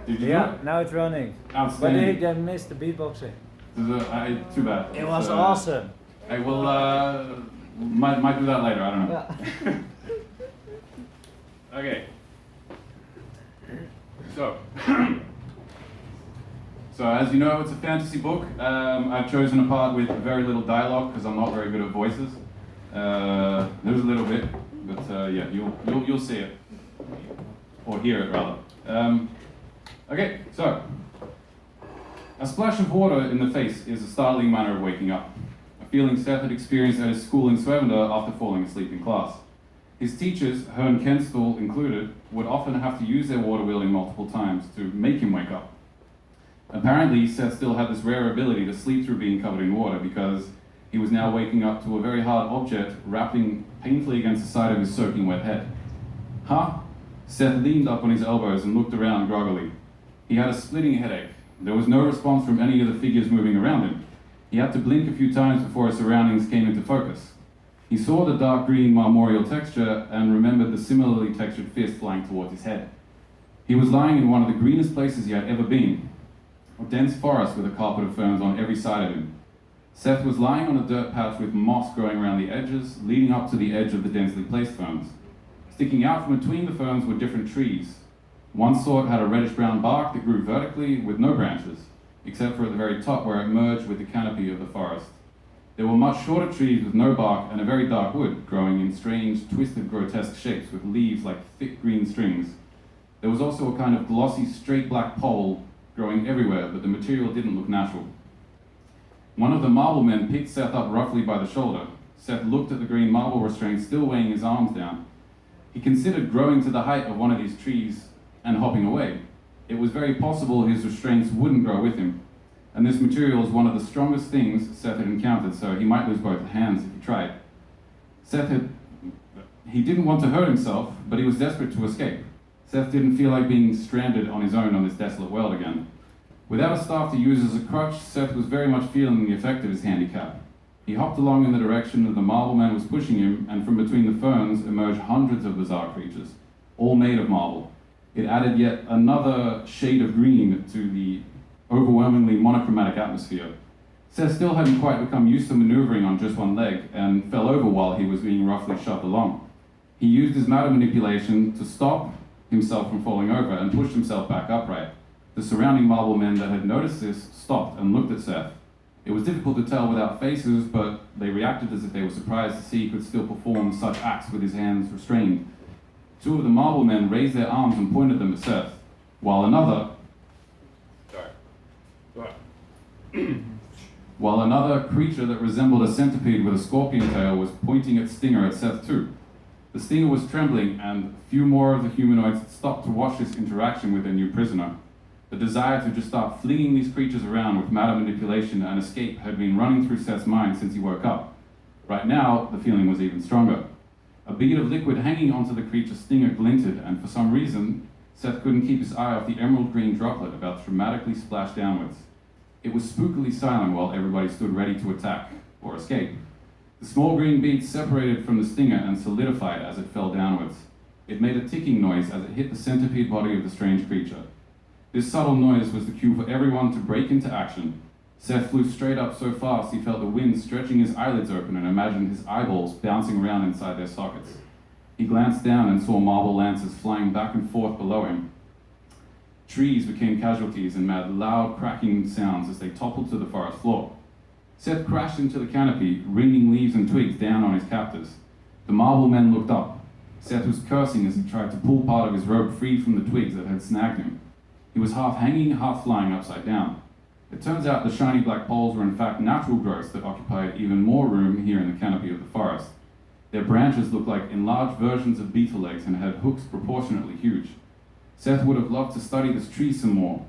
Did you Yeah, do it? now it's running. But Outstanding. they missed the beatboxing. Too bad. It was awesome. I will, might do that later, I don't know. Yeah. Okay. So, as you know, it's a fantasy book. I've chosen a part with very little dialogue because I'm not very good at voices. There's a little bit, but yeah, you'll see it, or hear it rather. Okay, so a splash of water in the face is a startling manner of waking up. A feeling Seth had experienced at his school in Swevender after falling asleep in class. His teachers, Hearn Kenstall included, would often have to use their water wheeling multiple times to make him wake up. Apparently, Seth still had this rare ability to sleep through being covered in water because he was now waking up to a very hard object rapping painfully against the side of his soaking wet head. Huh? Seth leaned up on his elbows and looked around groggily. He had a splitting headache. There was no response from any of the figures moving around him. He had to blink a few times before his surroundings came into focus. He saw the dark green marmoreal texture and remembered the similarly textured fist flying towards his head. He was lying in one of the greenest places he had ever been, a dense forest with a carpet of ferns on every side of him. Seth was lying on a dirt patch with moss growing around the edges, leading up to the edge of the densely placed ferns. Sticking out from between the ferns were different trees. One sort had a reddish-brown bark that grew vertically with no branches, except for at the very top where it merged with the canopy of the forest. There were much shorter trees with no bark and a very dark wood, growing in strange, twisted, grotesque shapes with leaves like thick green strings. There was also a kind of glossy, straight black pole growing everywhere, but the material didn't look natural. One of the marble men picked Seth up roughly by the shoulder. Seth looked at the green marble restraint still weighing his arms down. He considered growing to the height of one of these trees and hopping away. It was very possible his restraints wouldn't grow with him, and this material was one of the strongest things Seth had encountered, so he might lose both hands if he tried. He didn't want to hurt himself, but he was desperate to escape. Seth didn't feel like being stranded on his own on this desolate world again. Without a staff to use as a crutch, Seth was very much feeling the effect of his handicap. He hopped along in the direction that the marble man was pushing him, and from between the ferns emerged hundreds of bizarre creatures, all made of marble. It added yet another shade of green to the overwhelmingly monochromatic atmosphere. Seth still hadn't quite become used to maneuvering on just one leg and fell over while he was being roughly shoved along. He used his matter manipulation to stop himself from falling over and pushed himself back upright. The surrounding marble men that had noticed this stopped and looked at Seth. It was difficult to tell without faces, but they reacted as if they were surprised to see he could still perform such acts with his hands restrained. Two of the marble men raised their arms and pointed them at Seth, while another creature that resembled a centipede with a scorpion tail was pointing its stinger at Seth too. The stinger was trembling, and a few more of the humanoids stopped to watch this interaction with their new prisoner. The desire to just start flinging these creatures around with matter manipulation and escape had been running through Seth's mind since he woke up. Right now, the feeling was even stronger. A bead of liquid hanging onto the creature's stinger glinted, and for some reason, Seth couldn't keep his eye off the emerald green droplet about to dramatically splash downwards. It was spookily silent while everybody stood ready to attack or escape. The small green bead separated from the stinger and solidified as it fell downwards. It made a ticking noise as it hit the centipede body of the strange creature. This subtle noise was the cue for everyone to break into action. Seth flew straight up so fast he felt the wind stretching his eyelids open and imagined his eyeballs bouncing around inside their sockets. He glanced down and saw marble lances flying back and forth below him. Trees became casualties and made loud cracking sounds as they toppled to the forest floor. Seth crashed into the canopy, wringing leaves and twigs down on his captors. The marble men looked up. Seth was cursing as he tried to pull part of his rope free from the twigs that had snagged him. He was half hanging, half flying upside down. It turns out the shiny black poles were in fact natural growths that occupied even more room here in the canopy of the forest. Their branches looked like enlarged versions of beetle legs and had hooks proportionately huge. Seth would have loved to study this tree some more.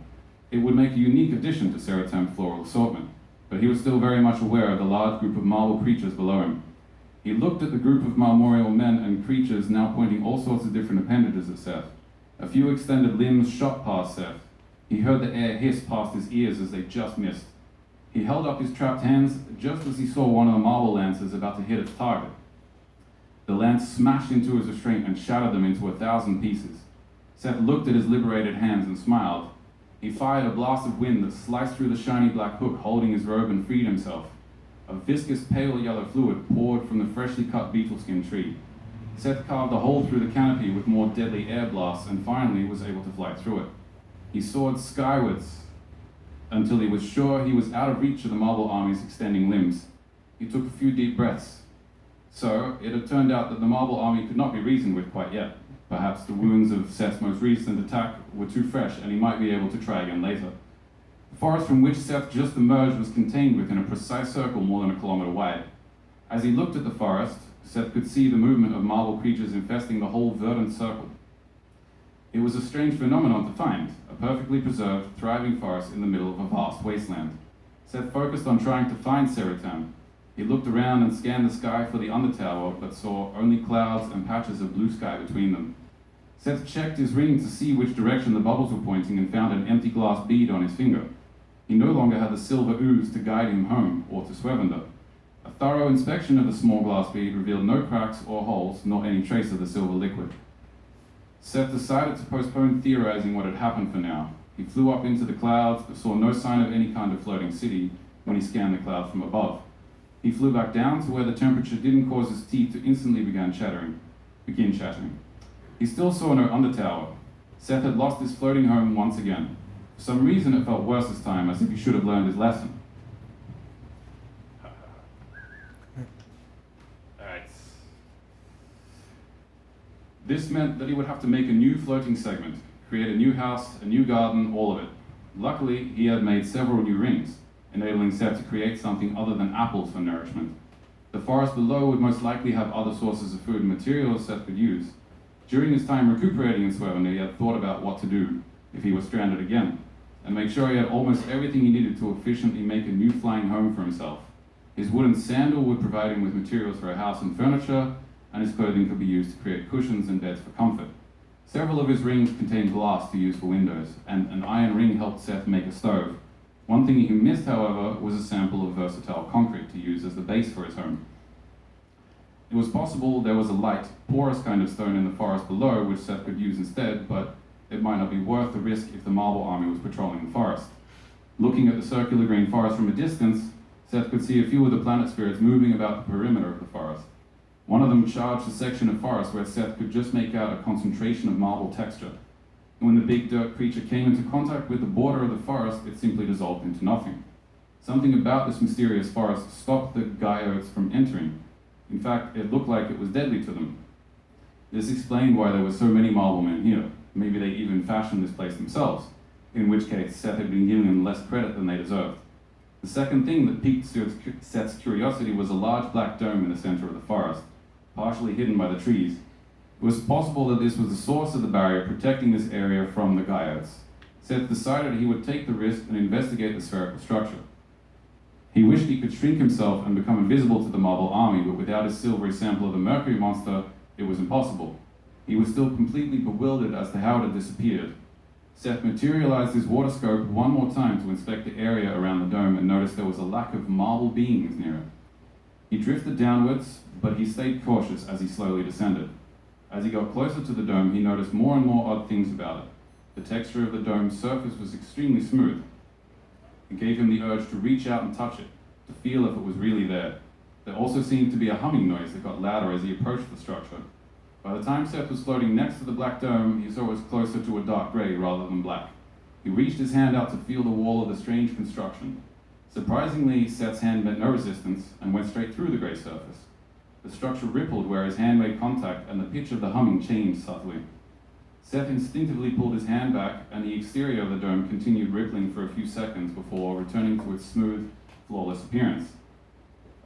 It would make a unique addition to Seratam's floral assortment, but he was still very much aware of the large group of marble creatures below him. He looked at the group of marmoreal men and creatures now pointing all sorts of different appendages at Seth. A few extended limbs shot past Seth. He heard the air hiss past his ears as they just missed. He held up his trapped hands just as he saw one of the marble lances about to hit its target. The lance smashed into his restraint and shattered them into 1,000 pieces. Seth looked at his liberated hands and smiled. He fired a blast of wind that sliced through the shiny black hook holding his robe and freed himself. A viscous pale yellow fluid poured from the freshly cut beetle skin tree. Seth carved a hole through the canopy with more deadly air blasts and finally was able to fly through it. He soared skywards until he was sure he was out of reach of the marble army's extending limbs. He took a few deep breaths. So, it had turned out that the marble army could not be reasoned with quite yet. Perhaps the wounds of Seth's most recent attack were too fresh and he might be able to try again later. The forest from which Seth just emerged was contained within a precise circle more than a kilometer wide. As he looked at the forest, Seth could see the movement of marble creatures infesting the whole verdant circle. It was a strange phenomenon to find, a perfectly preserved, thriving forest in the middle of a vast wasteland. Seth focused on trying to find Seritam. He looked around and scanned the sky for the undertower, but saw only clouds and patches of blue sky between them. Seth checked his ring to see which direction the bubbles were pointing and found an empty glass bead on his finger. He no longer had the silver ooze to guide him home or to Swevender. A thorough inspection of the small glass bead revealed no cracks or holes, nor any trace of the silver liquid. Seth decided to postpone theorizing what had happened for now. He flew up into the clouds, but saw no sign of any kind of floating city when he scanned the cloud from above. He flew back down to where the temperature didn't cause his teeth to instantly begin chattering. He still saw no undertower. Seth had lost his floating home once again. For some reason it felt worse this time, as if he should have learned his lesson. Alright. This meant that he would have to make a new floating segment, create a new house, a new garden, all of it. Luckily, he had made several new rings, enabling Seth to create something other than apples for nourishment. The forest below would most likely have other sources of food and materials Seth could use. During his time recuperating in Swevender, he had thought about what to do if he was stranded again, and make sure he had almost everything he needed to efficiently make a new flying home for himself. His wooden sandal would provide him with materials for a house and furniture, and his clothing could be used to create cushions and beds for comfort. Several of his rings contained glass to use for windows, and an iron ring helped Seth make a stove. One thing he missed, however, was a sample of versatile concrete to use as the base for his home. It was possible there was a light, porous kind of stone in the forest below which Seth could use instead, but it might not be worth the risk if the marble army was patrolling the forest. Looking at the circular green forest from a distance, Seth could see a few of the planet spirits moving about the perimeter of the forest. One of them charged a section of forest where Seth could just make out a concentration of marble texture. And when the big dirt creature came into contact with the border of the forest, it simply dissolved into nothing. Something about this mysterious forest stopped the Gaiaots from entering. In fact, it looked like it was deadly to them. This explained why there were so many marble men here. Maybe they even fashioned this place themselves, in which case Seth had been giving them less credit than they deserved. The second thing that piqued Seth's curiosity was a large black dome in the center of the forest, partially hidden by the trees. It was possible that this was the source of the barrier protecting this area from the Gaiaots. Seth decided he would take the risk and investigate the spherical structure. He wished he could shrink himself and become invisible to the marble army, but without his silvery sample of the mercury monster, it was impossible. He was still completely bewildered as to how it had disappeared. Seth materialized his water scope one more time to inspect the area around the dome and noticed there was a lack of marble beings near it. He drifted downwards, but he stayed cautious as he slowly descended. As he got closer to the dome, he noticed more and more odd things about it. The texture of the dome's surface was extremely smooth. It gave him the urge to reach out and touch it, to feel if it was really there. There also seemed to be a humming noise that got louder as he approached the structure. By the time Seth was floating next to the black dome, he saw it was closer to a dark grey rather than black. He reached his hand out to feel the wall of the strange construction. Surprisingly, Seth's hand met no resistance and went straight through the grey surface. The structure rippled where his hand made contact, and the pitch of the humming changed subtly. Seth instinctively pulled his hand back, and the exterior of the dome continued rippling for a few seconds before returning to its smooth, flawless appearance.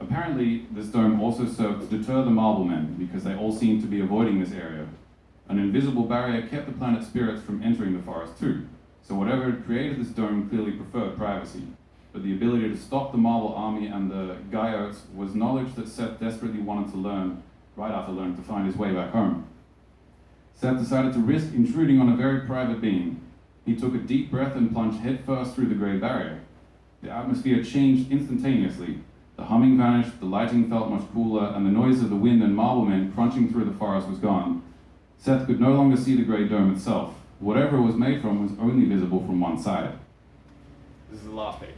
Apparently, this dome also served to deter the marble men, because they all seemed to be avoiding this area. An invisible barrier kept the planet spirits from entering the forest too, so whatever had created this dome clearly preferred privacy. But the ability to stop the marble army and the Gaiaots was knowledge that Seth desperately wanted to learn, right after learning to find his way back home. Seth decided to risk intruding on a very private being. He took a deep breath and plunged headfirst through the grey barrier. The atmosphere changed instantaneously. The humming vanished, the lighting felt much cooler, and the noise of the wind and marble men crunching through the forest was gone. Seth could no longer see the grey dome itself. Whatever it was made from was only visible from one side. This is the last page.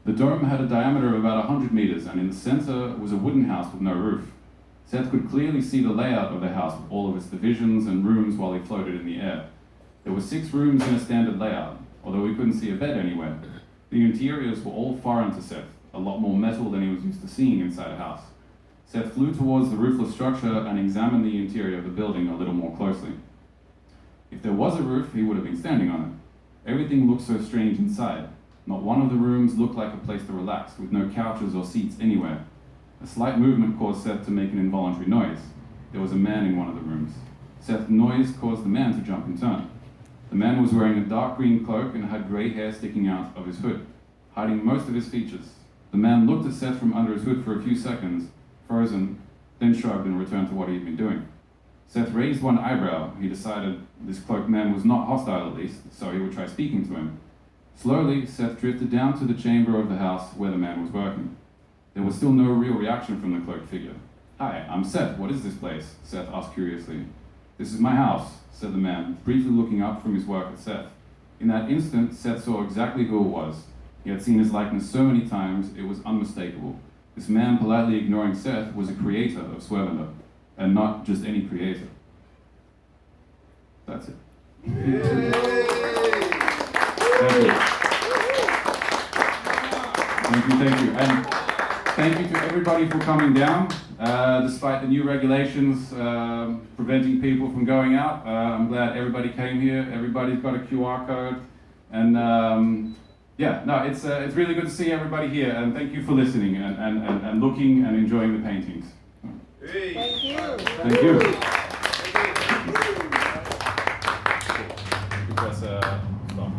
The dome had a diameter of about 100 meters, and in the center was a wooden house with no roof. Seth could clearly see the layout of the house with all of its divisions and rooms while he floated in the air. There were 6 rooms in a standard layout, although he couldn't see a bed anywhere. The interiors were all foreign to Seth, a lot more metal than he was used to seeing inside a house. Seth flew towards the roofless structure and examined the interior of the building a little more closely. If there was a roof, he would have been standing on it. Everything looked so strange inside. Not one of the rooms looked like a place to relax, with no couches or seats anywhere. A slight movement caused Seth to make an involuntary noise. There was a man in one of the rooms. Seth's noise caused the man to jump and turn. The man was wearing a dark green cloak and had grey hair sticking out of his hood, hiding most of his features. The man looked at Seth from under his hood for a few seconds, frozen, then shrugged and returned to what he had been doing. Seth raised one eyebrow. He decided this cloaked man was not hostile at least, so he would try speaking to him. Slowly, Seth drifted down to the chamber of the house where the man was working. There was still no real reaction from the cloaked figure. "Hi, I'm Seth. What is this place?" Seth asked curiously. "This is my house," said the man, briefly looking up from his work at Seth. In that instant, Seth saw exactly who it was. He had seen his likeness so many times, it was unmistakable. This man, politely ignoring Seth, was a creator of Swervender, and not just any creator. That's it. Thank you. Thank you. And thank you to everybody for coming down, despite the new regulations preventing people from going out. I'm glad everybody came here. Everybody's got a QR code. And it's really good to see everybody here. And thank you for listening and looking and enjoying the paintings. Thank you. Thank you. Because, stop.